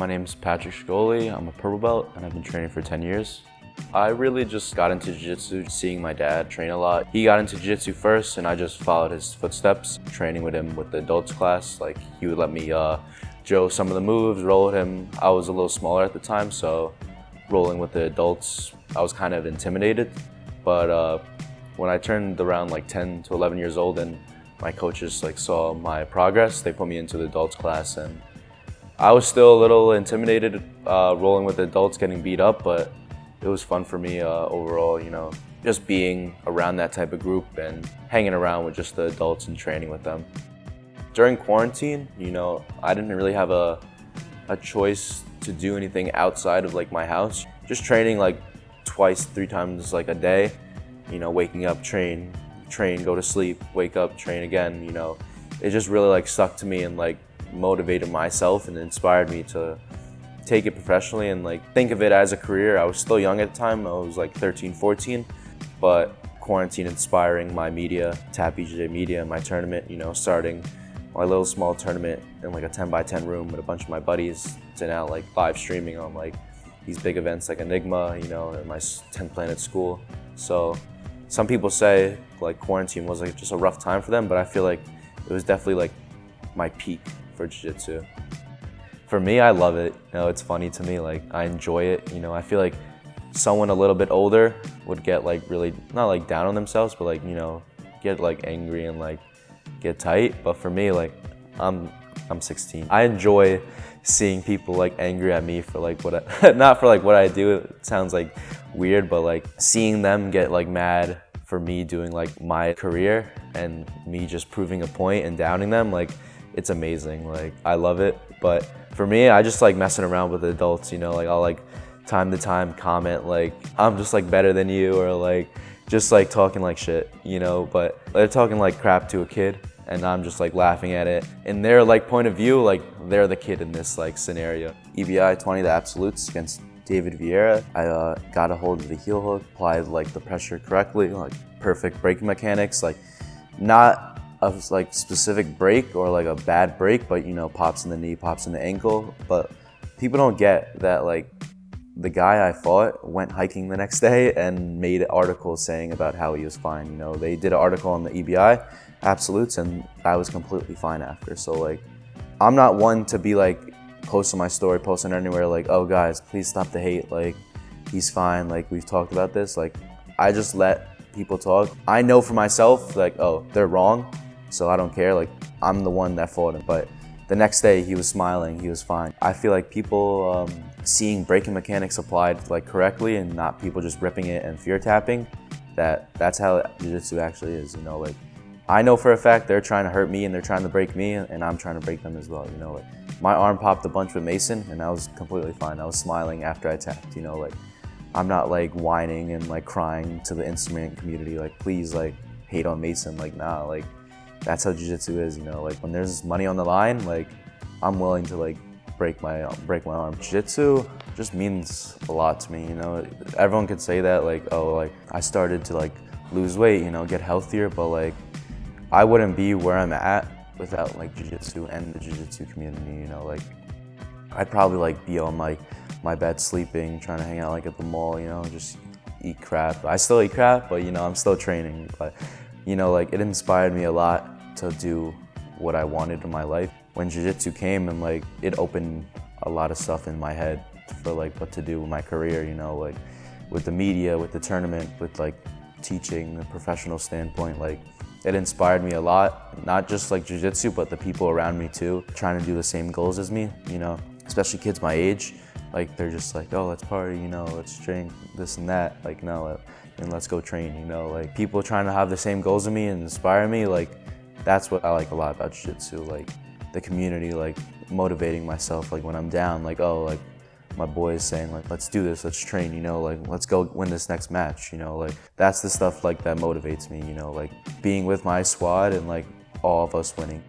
My name's Shahgholi. I'm a purple belt and I've been training for 10 years. I really just got into jiu-jitsu seeing my dad train a lot. He got into jiu-jitsu first and I just followed his footsteps, training with him with the adults class. Like he would let me drill some of the moves, roll with him. I was a little smaller at the time, so rolling with the adults, I was kind of intimidated. But when I turned around like 10 to 11 years old and my coaches saw my progress, they put me into the adults class, and I was still a little intimidated rolling with the adults, getting beat up, but it was fun for me overall, just being around that type of group and hanging around with just the adults and training with them. During quarantine, I didn't really have a choice to do anything outside of my house. Just training twice, 3 times a day, waking up, train, go to sleep, wake up, train again, It just really stuck to me and motivated myself and inspired me to take it professionally and think of it as a career. I was still young at the time. I was 13, 14, but quarantine inspiring my media, Tap BJJ Media, my tournament, starting my little small tournament in a 10 by 10 room with a bunch of my buddies to now live streaming on these big events like Enigma, at my 10 Planet school. So some people say quarantine was just a rough time for them, but I feel it was definitely my peak for jiu-jitsu. For me, I love it. It's funny to me. I enjoy it. I feel someone a little bit older would get really not down on themselves, but get angry and get tight. But for me, I'm 16. I enjoy seeing people angry at me for what I, not for what I do. It sounds weird, but seeing them get mad for me doing my career and me just proving a point and downing them, it's amazing. I love it. But for me, I just messing around with the adults, I'll time to time comment I'm just better than you, or just talking shit, but they're talking crap to a kid and I'm just laughing at it. In their point of view, they're the kid in this scenario. EBI 20, the absolutes against David Vieira. I got a hold of the heel hook, applied the pressure correctly, perfect breaking mechanics, not a specific break or a bad break, but pops in the knee, pops in the ankle. But people don't get that the guy I fought went hiking the next day and made articles saying about how he was fine. They did an article on the EBI absolutes and I was completely fine after. So I'm not one to be posting my story, posting anywhere oh guys, please stop the hate, he's fine, we've talked about this. I just let people talk. I know for myself oh, they're wrong, so I don't care. I'm the one that fought him. But the next day he was smiling, he was fine. I feel people seeing breaking mechanics applied correctly and not people just ripping it and fear tapping, that's how jiu-jitsu actually is. I know for a fact they're trying to hurt me and they're trying to break me, and I'm trying to break them as well. My arm popped a bunch with Mason and I was completely fine. I was smiling after I tapped. I'm not whining and crying to the instrument community please hate on Mason. Nah, that's how jiu-jitsu is. When there's money on the line, I'm willing to break my arm. Jiu-jitsu just means a lot to me. Everyone could say that oh, I started to lose weight, get healthier, but I wouldn't be where I'm at without jiu-jitsu and the jiu-jitsu community. I'd probably be on my bed sleeping, trying to hang out at the mall, just eat crap. I still eat crap, but I'm still training. But it inspired me a lot to do what I wanted in my life. When jiu-jitsu came and it opened a lot of stuff in my head for what to do with my career, with the media, with the tournament, with teaching, the professional standpoint. It inspired me a lot, not just jiu-jitsu, but the people around me too, trying to do the same goals as me, especially kids my age. They're just oh, let's party, let's drink, this and that. No, and let's go train, people trying to have the same goals as me and inspire me. That's what I like a lot about jiu-jitsu, the community, motivating myself, when I'm down, oh, my boys saying let's do this, let's train, let's go win this next match, that's the stuff that motivates me, being with my squad and all of us winning.